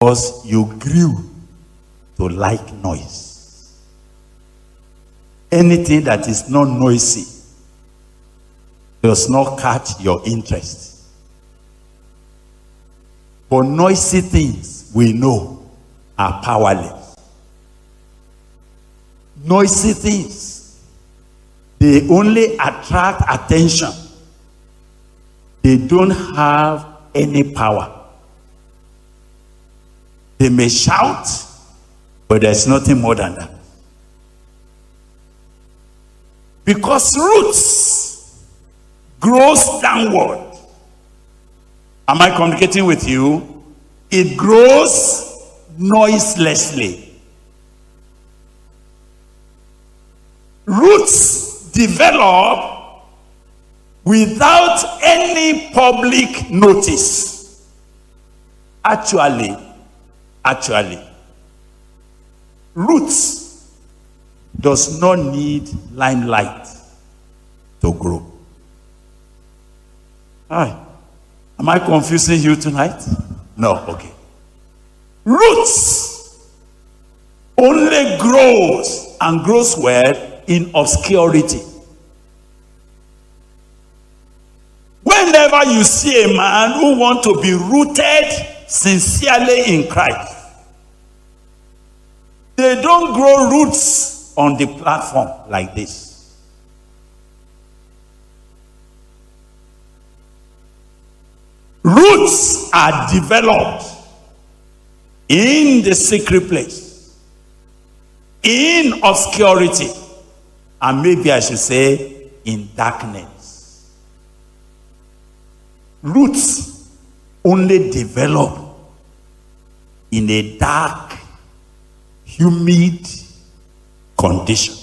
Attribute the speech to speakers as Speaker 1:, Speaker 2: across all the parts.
Speaker 1: Because you grew to like noise. Anything that is not noisy does not catch your interest. But noisy things we know are powerless. Noisy things, they only attract attention. They don't have any power. They may shout, but there's nothing more than that. Because roots grows downward. Am I communicating with you? It grows noiselessly. Roots develop without any public notice. Actually, roots does not need limelight to grow. Hi. Am I confusing you tonight? No, okay. Roots only grows and grows well in obscurity. Whenever you see a man who wants to be rooted sincerely in Christ, they don't grow roots on the platform like this. Roots are developed in the secret place, in obscurity, and maybe I should say in darkness. Roots only develop in a dark, humid condition.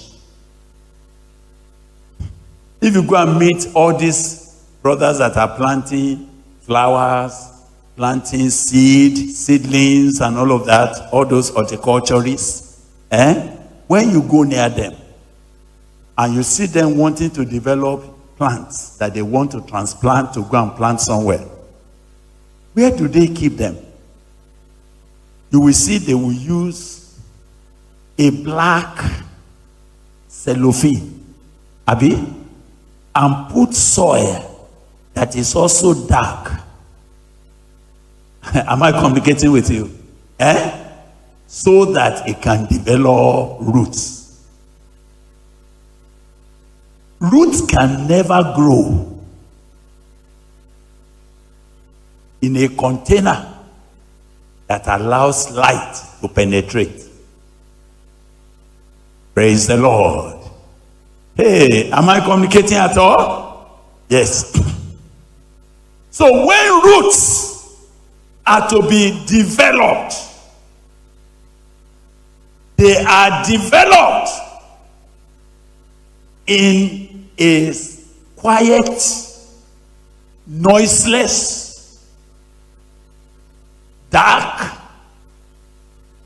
Speaker 1: If you go and meet all these brothers that are planting flowers, planting seedlings and all of that, all those horticulturists, when you go near them and you see them wanting to develop plants that they want to transplant to go and plant somewhere, where do they keep them? You will see they will use a black cellophane, and put soil that is also dark. Am I communicating with you? So that it can develop roots. Roots can never grow in a container that allows light to penetrate. Praise the Lord. Hey, am I communicating at all? Yes. So when roots are to be developed, they are developed in a quiet, noiseless, dark,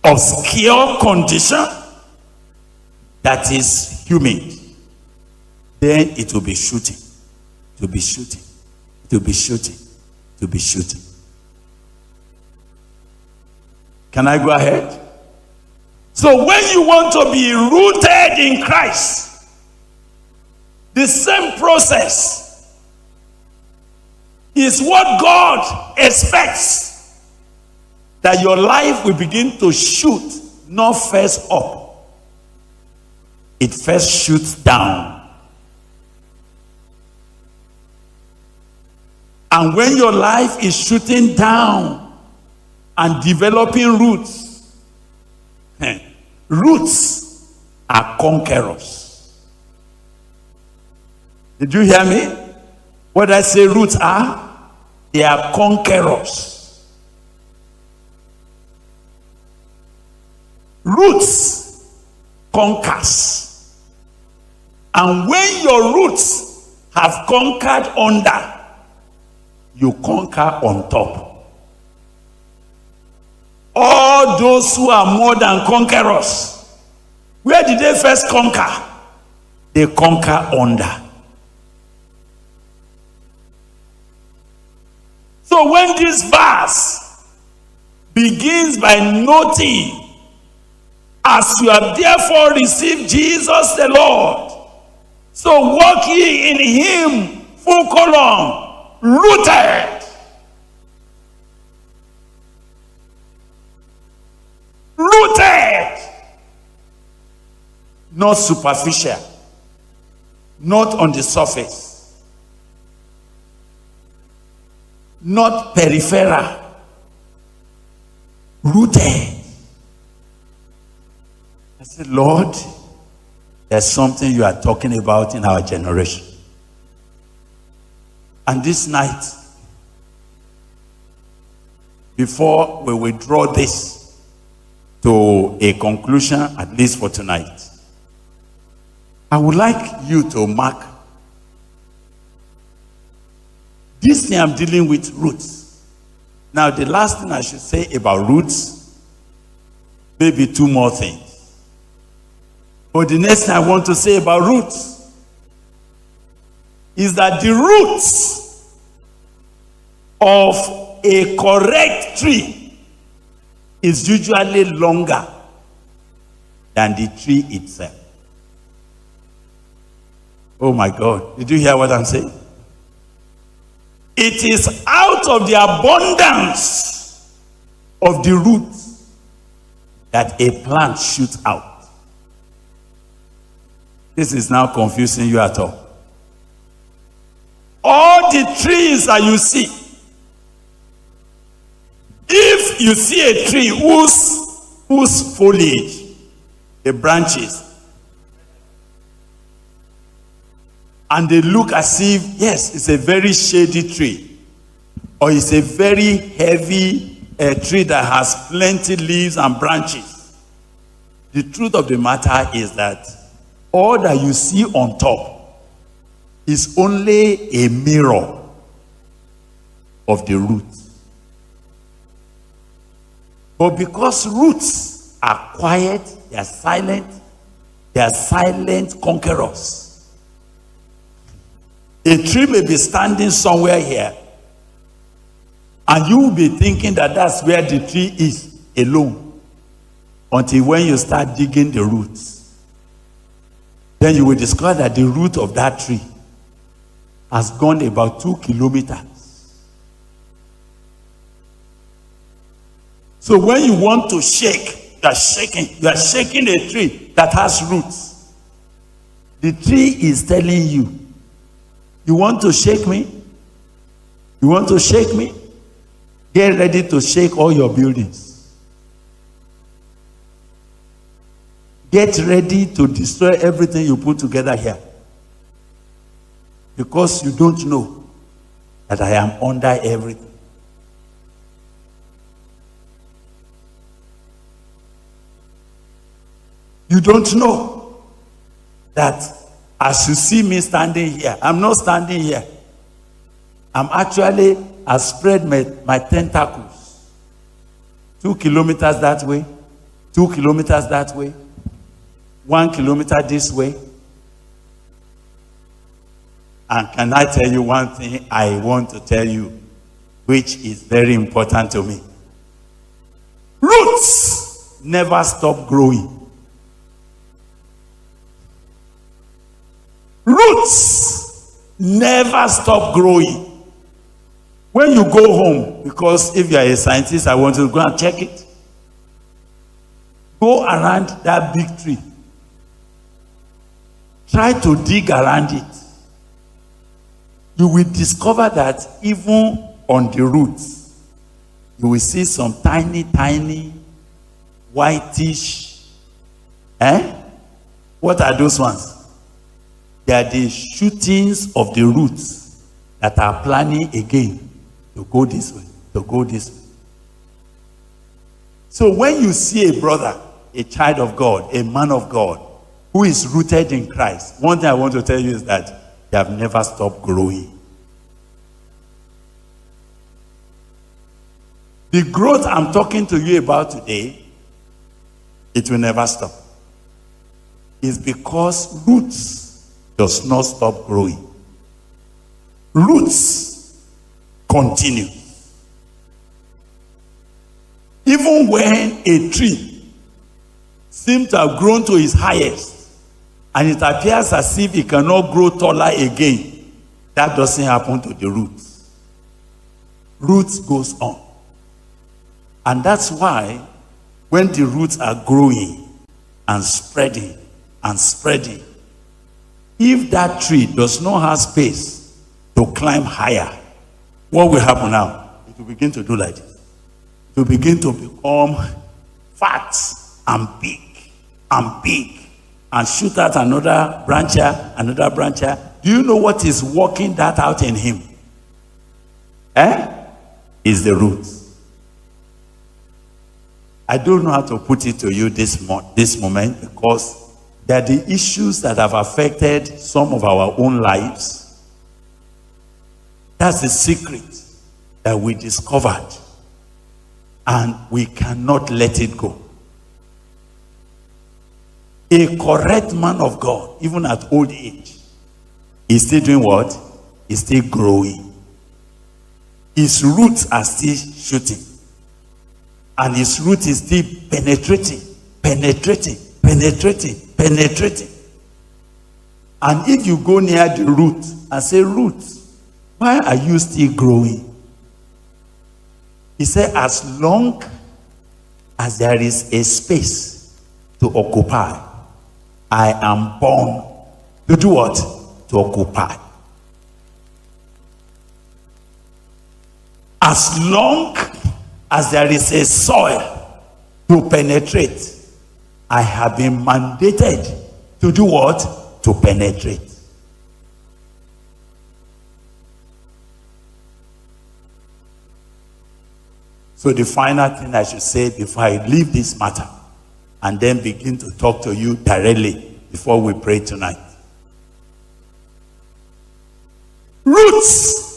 Speaker 1: obscure condition that is humid. Then it will be shooting, to be shooting, to be shooting, to be shooting. Can I go ahead? So when you want to be rooted in Christ, the same process is what God expects, that your life will begin to shoot, not first up. It first shoots down. And when your life is shooting down and developing roots, roots are conquerors. Did you hear me? What I say roots are? They are conquerors. Roots conquers. And when your roots have conquered under, you conquer on top. All those who are more than conquerors, where did they first conquer? They conquer under. So when this verse begins by noting, as you have therefore received Jesus the Lord, so walk ye in him, full column, rooted. Rooted. Not superficial. Not on the surface. Not peripheral. Rooted. I said, Lord, there's something you are talking about in our generation. And this night, before we withdraw this to a conclusion, at least for tonight, I would like you to mark this thing I'm dealing with, roots. Now, the last thing I should say about roots, maybe two more things. But the next thing I want to say about roots is that the roots of a correct tree is usually longer than the tree itself. Oh my God, did you hear what I'm saying? It is out of the abundance of the roots that a plant shoots out. This is now confusing you at all. All the trees that you see, if you see a tree whose foliage, the branches, and they look as if, yes, it's a very shady tree, or it's a very heavy tree that has plenty leaves and branches. The truth of the matter is that all that you see on top is only a mirror of the roots. But because roots are quiet, they are silent conquerors. A tree may be standing somewhere here, and you will be thinking that that's where the tree is alone, until when you start digging the roots. Then you will discover that the root of that tree has gone about 2 kilometers. So when you want to shake, you are shaking a tree that has roots. The tree is telling you, you want to shake me? You want to shake me? Get ready to shake all your buildings. Get ready to destroy everything you put together here. Because you don't know that I am under everything. You don't know that as you see me standing here, I'm not standing here. I'm actually, I spread my tentacles. 2 kilometers that way, 2 kilometers that way, 1 kilometer this way. And can I tell you one thing I want to tell you, which is very important to me? Roots never stop growing. Roots never stop growing. When you go home, because if you are a scientist, I want you to go and check it. Go around that big tree. Try to dig around it. You will discover that even on the roots, you will see some tiny, whitish. What are those ones? They are the shootings of the roots that are planning again to go this way, to go this way. So when you see a brother, a child of God, a man of God, who is rooted in Christ, one thing I want to tell you is that they have never stopped growing. The growth I'm talking to you about today, it will never stop. It's because roots does not stop growing. Roots continue. Even when a tree seems to have grown to its highest, and it appears as if it cannot grow taller again, that doesn't happen to the roots. Roots goes on. And that's why when the roots are growing and spreading, if that tree does not have space to climb higher, what will happen now? It will begin to do like this. It will begin to become fat and big, and shoot out another brancher. Do you know what is working that out in him? Is the roots. I don't know how to put it to you this moment, because there are the issues that have affected some of our own lives. That's the secret that we discovered, and we cannot let it go. A correct man of God, even at old age, is still doing what? Is still growing. His roots are still shooting. And his root is still penetrating. And if you go near the root and say, root, why are you still growing? He said, as long as there is a space to occupy, I am born to do what? To occupy. As long as there is a soil to penetrate, I have been mandated to do what? To penetrate. So the final thing I should say before I leave this matter, and then begin to talk to you directly before we pray tonight. Roots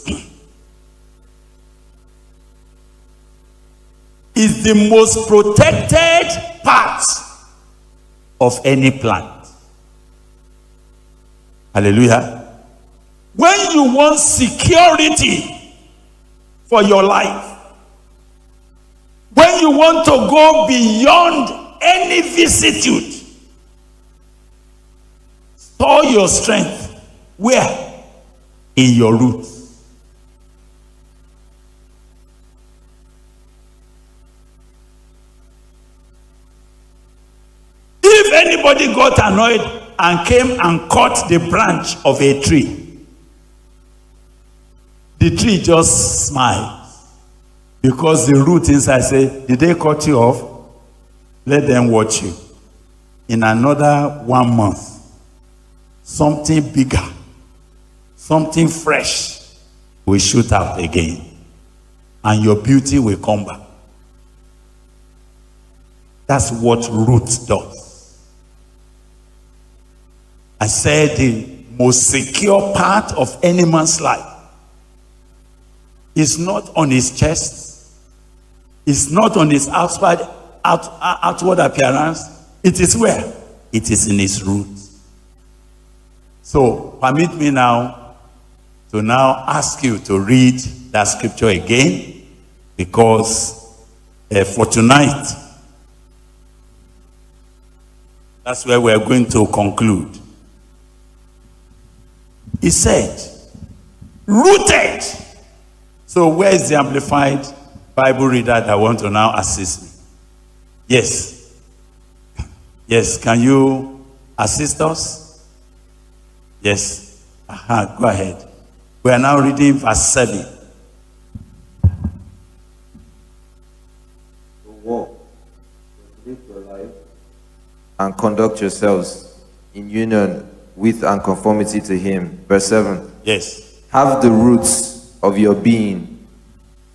Speaker 1: is the most protected part of any plant. Hallelujah. When you want security for your life, when you want to go beyond any vicissitude, store your strength where? In your roots. If anybody got annoyed and came and cut the branch of a tree, the tree just smiles, because the root inside say, did they cut you off? Let them watch you. In another 1 month, something bigger, something fresh will shoot up again, and your beauty will come back. That's what root does. I said the most secure part of any man's life is not on his chest, it's not on his outward appearance. It is where? It is in his roots. So permit me now to ask you to read that scripture again, because for tonight, that's where we're going to conclude. He said, rooted. So where is the Amplified Bible reader that want to now assist me? Yes. Yes, can you assist us? Yes. Go ahead. We are now reading verse 7.
Speaker 2: To walk, to live your life, and conduct yourselves in union with and conformity to him. Verse 7.
Speaker 1: Yes.
Speaker 2: Have the roots of your being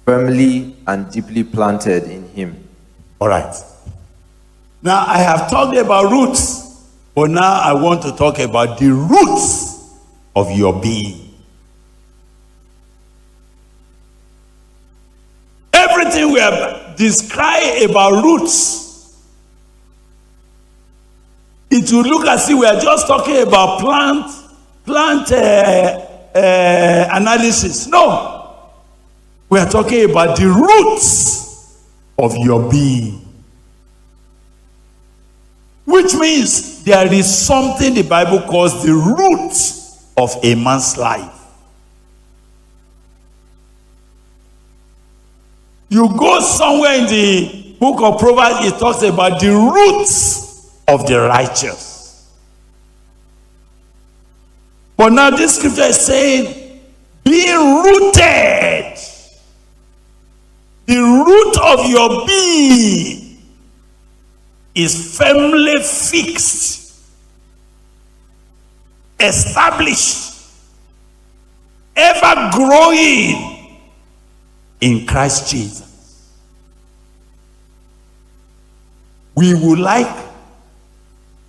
Speaker 2: firmly and deeply planted in him.
Speaker 1: All right. Now I have talked about roots, but now I want to talk about the roots of your being. Everything we have described about roots, it will look as if we are just talking about plant analysis. No, we are talking about the roots of your being. Which means there is something the Bible calls the root of a man's life. You go somewhere in the book of Proverbs, it talks about the roots of the righteous. But now this scripture is saying, being rooted, the root of your being is firmly fixed, established, ever growing in Christ Jesus. We would like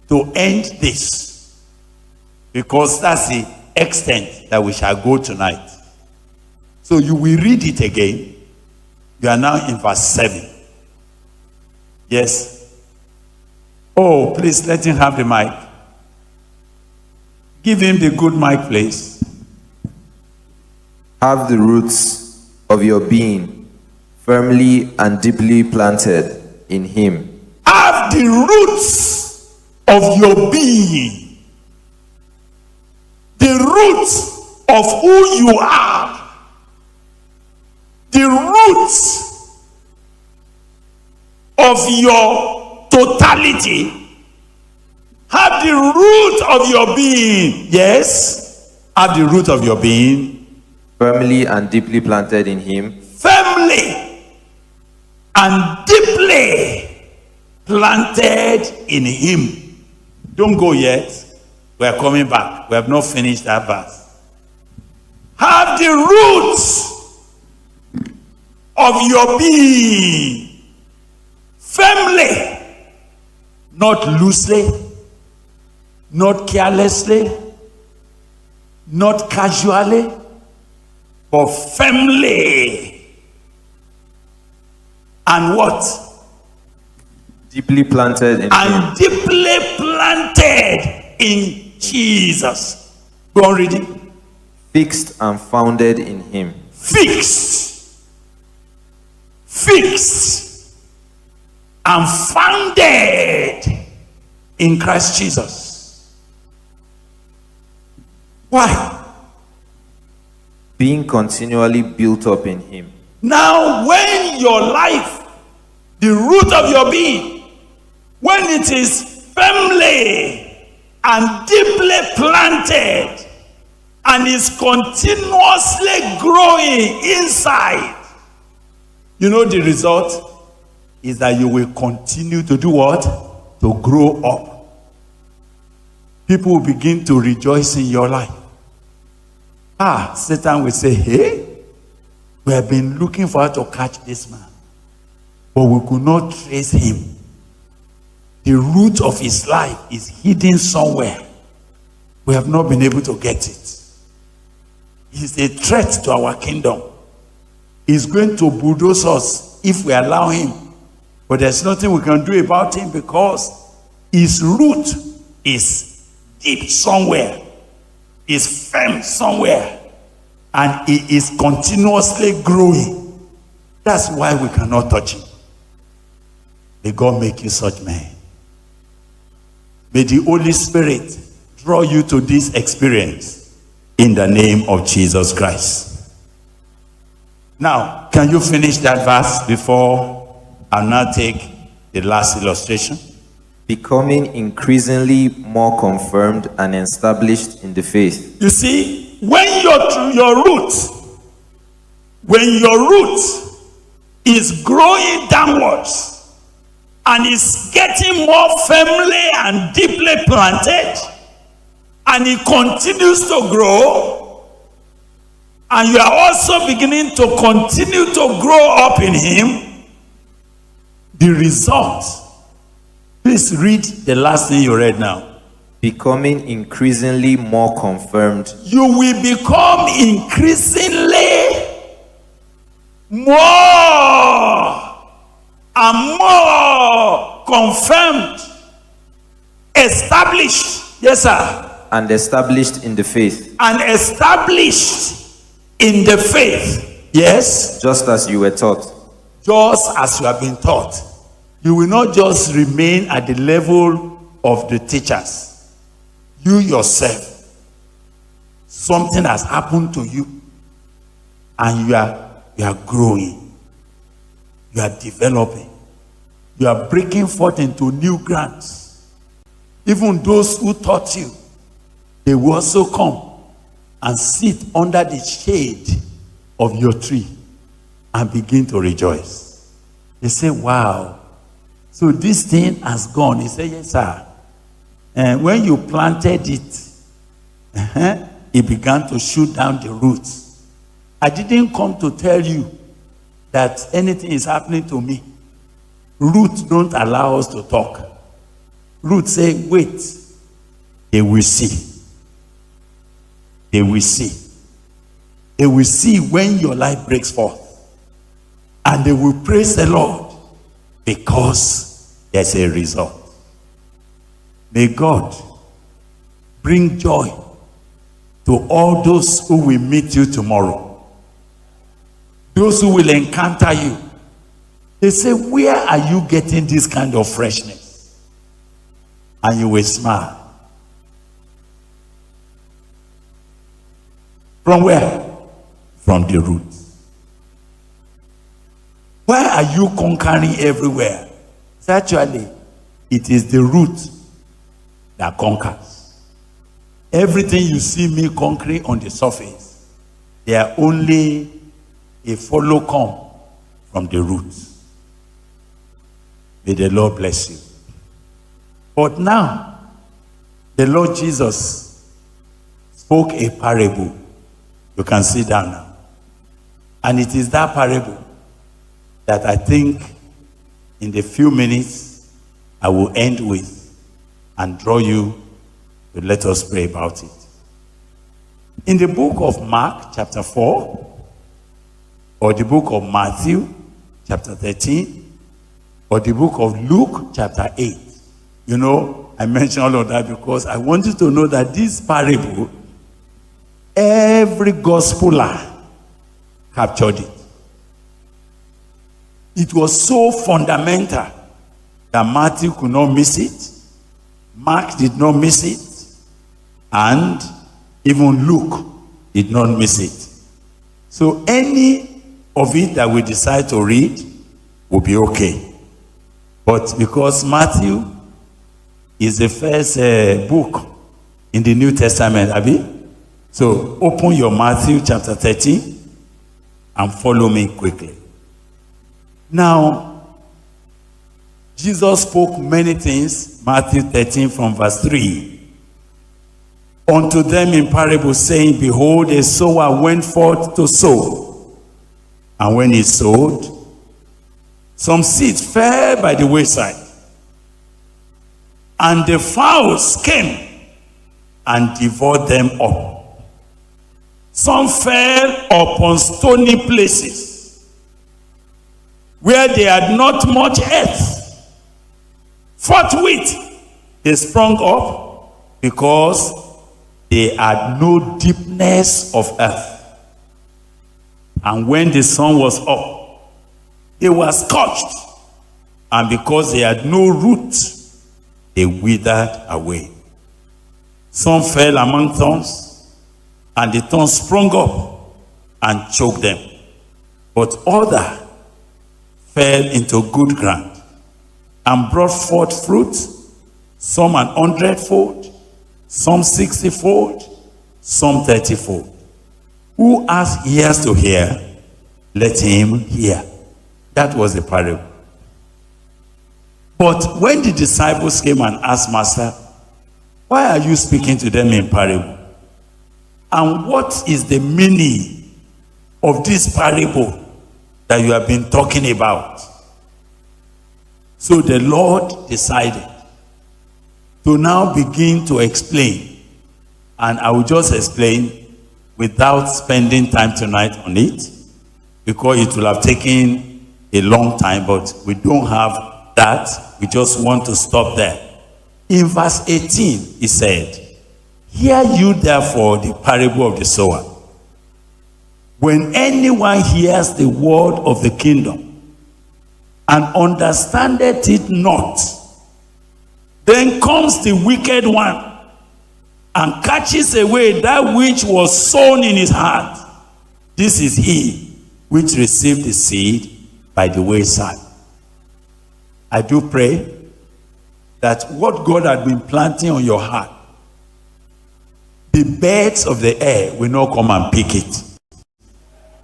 Speaker 1: to end this because that's the extent that we shall go tonight. So you will read it again. You are now in verse 7. Yes. Oh, please let him have the mic. Give him the good mic, please.
Speaker 2: Have the roots of your being firmly and deeply planted in him.
Speaker 1: Have the roots of your being, the roots of who you are, the roots of your totality. Have the root of your being. Yes, have the root of your being
Speaker 2: firmly and deeply planted in him.
Speaker 1: Firmly and deeply planted in him. Don't go yet. We are coming back. We have not finished that verse. Have the roots of your being firmly, not loosely, not carelessly, not casually, but firmly. And what?
Speaker 2: Deeply planted in
Speaker 1: and
Speaker 2: him.
Speaker 1: Deeply planted in Jesus. Go on reading.
Speaker 2: Fixed and founded in him.
Speaker 1: Fixed and founded in Christ Jesus. Why?
Speaker 2: Being continually built up in him.
Speaker 1: Now, when your life, the root of your being, when it is firmly and deeply planted and is continuously growing inside, you know the result is that you will continue to do what? To grow up. People will begin to rejoice in your life. Satan will say, hey, we have been looking for how to catch this man, but we could not trace him. The root of his life is hidden somewhere. We have not been able to get it. He's a threat to our kingdom. He's going to bulldoze us if we allow him. But there's nothing we can do about him because his root is deep somewhere. Is firm somewhere, and it is continuously growing. That's why we cannot touch him. May God make you such man. May the Holy Spirit draw you to this experience in the name of Jesus Christ. Now, can you finish that verse before I now take the last illustration?
Speaker 2: Becoming increasingly more confirmed and established in the faith.
Speaker 1: You see, when your root is growing downwards and is getting more firmly and deeply planted, and it continues to grow, and you are also beginning to continue to grow up in him, the result. Please read the last thing you read now.
Speaker 2: Becoming increasingly more confirmed.
Speaker 1: You will become increasingly more and more confirmed, established. Yes, sir.
Speaker 2: And established in the faith.
Speaker 1: And established in the faith. Yes.
Speaker 2: Just as you were taught.
Speaker 1: just as you have been taught. You will not just remain at the level of the teachers. You yourself, something has happened to you, and you are growing. You are developing. You are breaking forth into new grounds. Even those who taught you, they will also come and sit under the shade of your tree and begin to rejoice. They say, wow, so this thing has gone. He said, yes, sir. And when you planted it, it began to shoot down the roots. I didn't come to tell you that anything is happening to me. Roots don't allow us to talk. Roots say, wait, they will see. They will see. They will see when your life breaks forth. And they will praise the Lord because there's a result. May God bring joy to all those who will meet you tomorrow. Those who will encounter you. They say, where are you getting this kind of freshness? And you will smile. From where? From the roots. Why are you conquering everywhere? Actually, it is the root that conquers. Everything you see me conquering on the surface, they are only a follow come from the roots. May the Lord bless you. But now, the Lord Jesus spoke a parable. You can sit down now. And it is that parable that I think in the few minutes I will end with and draw you to let us pray about it. In the book of Mark chapter 4, or the book of Matthew chapter 13, or the book of Luke chapter 8. You know, I mention all of that because I want you to know that this parable, every gospeler captured it. It was so fundamental that Matthew could not miss it, Mark did not miss it, and even Luke did not miss it. So any of it that we decide to read will be okay. But because Matthew is the first book in the New Testament, Abi, so open your Matthew chapter 13 and follow me quickly. Now, Jesus spoke many things, Matthew 13 from verse 3. Unto them in parables, saying, behold, a sower went forth to sow. And when he sowed, some seed fell by the wayside. And the fowls came and devoured them up. Some fell upon stony places, where they had not much earth. Forthwith they sprung up, because they had no deepness of earth. And when the sun was up, they were scorched, and because they had no root, they withered away. Some fell among thorns, and the thorns sprung up and choked them. But others fell into good ground and brought forth fruit, some 100-fold, some 60-fold, some 30-fold. Who has ears to hear, let him hear. That was the parable. But when the disciples came and asked, Master, why are you speaking to them in parable? And what is the meaning of this parable that you have been talking about? So the Lord decided to now begin to explain. And I will just explain without spending time tonight on it, because it will have taken a long time, but we don't have that. We just want to stop there. In verse 18, he said, hear you therefore the parable of the sower. When anyone hears the word of the kingdom and understandeth it not. Then comes the wicked one and catches away that which was sown in his heart. This is he which received the seed by the wayside. I do pray that what God had been planting on your heart, the birds of the air will not come and pick it.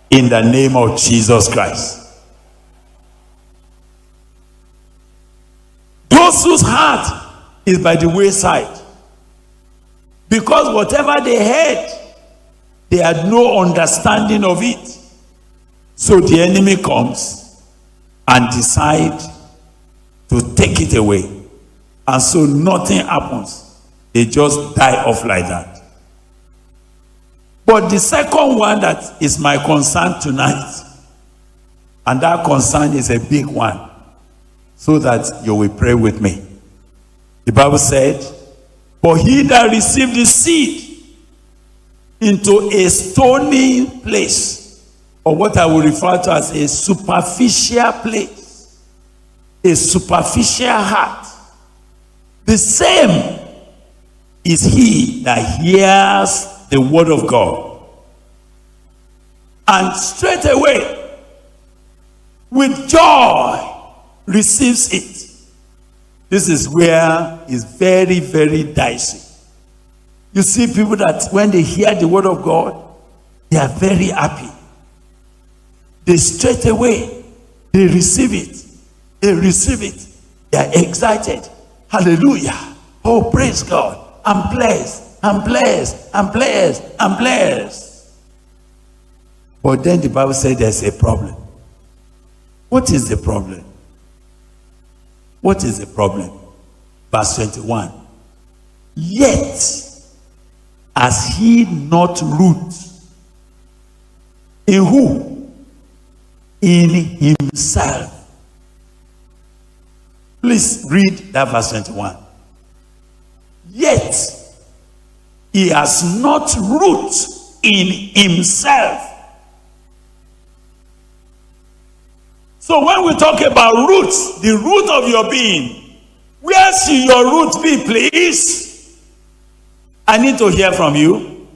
Speaker 1: In the name of Jesus Christ. Those whose heart is by the wayside, because whatever they heard, they had no understanding of it. So the enemy comes and decides to take it away. And so nothing happens. They just die off like that. But the second one that is my concern tonight, and that concern is a big one, so that you will pray with me. The Bible said, "For he that received the seed into a stony place," or what I will refer to as a superficial place, a superficial heart, the same is he that hears the word of God, and straight away, with joy, receives it. This is where it's very, very dicey. You see people that when they hear the word of God, they are very happy. They straight away, they receive it. They receive it. They are excited. Hallelujah. Oh, praise God. I'm blessed. I'm blessed. I'm blessed. I'm blessed. But then the Bible said there's a problem. What is the problem? What is the problem? Verse 21. Yet has he not root in who? In himself. Please read that verse 21. Yet he has not root in himself. So when we talk about roots, the root of your being, where should your root be, please? I need to hear from you.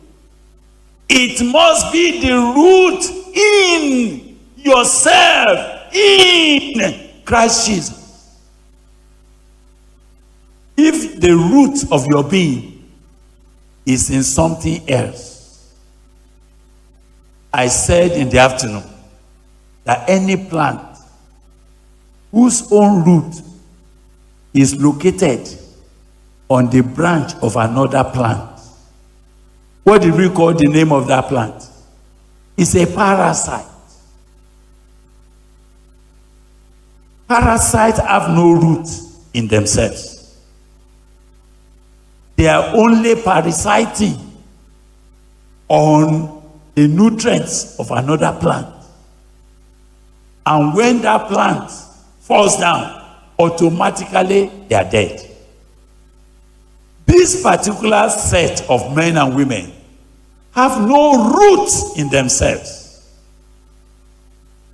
Speaker 1: It must be the root in yourself, in Christ Jesus. If the root of your being is in something else, I said in the afternoon that any plant whose own root is located on the branch of another plant. What did we call the name of that plant? It's a parasite. Parasites have no root in themselves. They are only parasiting on the nutrients of another plant. And when that plant falls down, automatically they are dead. This particular set of men and women have no roots in themselves.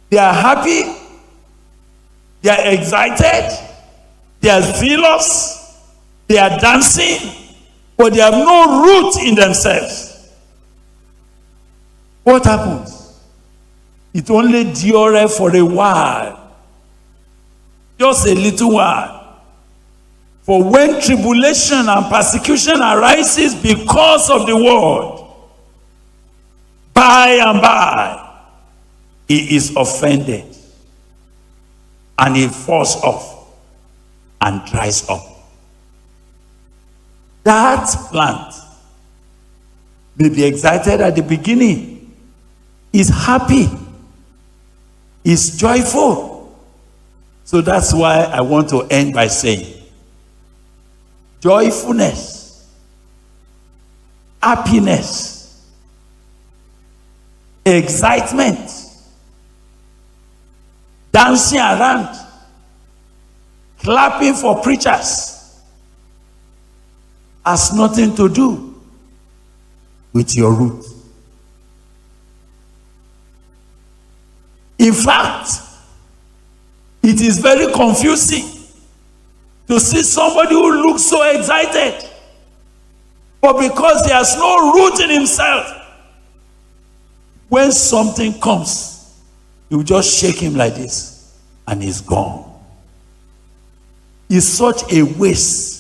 Speaker 1: They are happy, they are excited, they are zealous, they are dancing, but they have no root in themselves. What happens? It only endures for a while. Just a little while. For when tribulation and persecution arises because of the word, by and by, he is offended. And he falls off and dries up. That plant may be excited at the beginning, is happy, is joyful. So that's why I want to end by saying, joyfulness, happiness, excitement, dancing around, clapping for preachers has nothing to do with your root. In fact, It is very confusing to see somebody who looks so excited, but because he has no root in himself, when something comes, you just shake him like this and he's gone. It's such a waste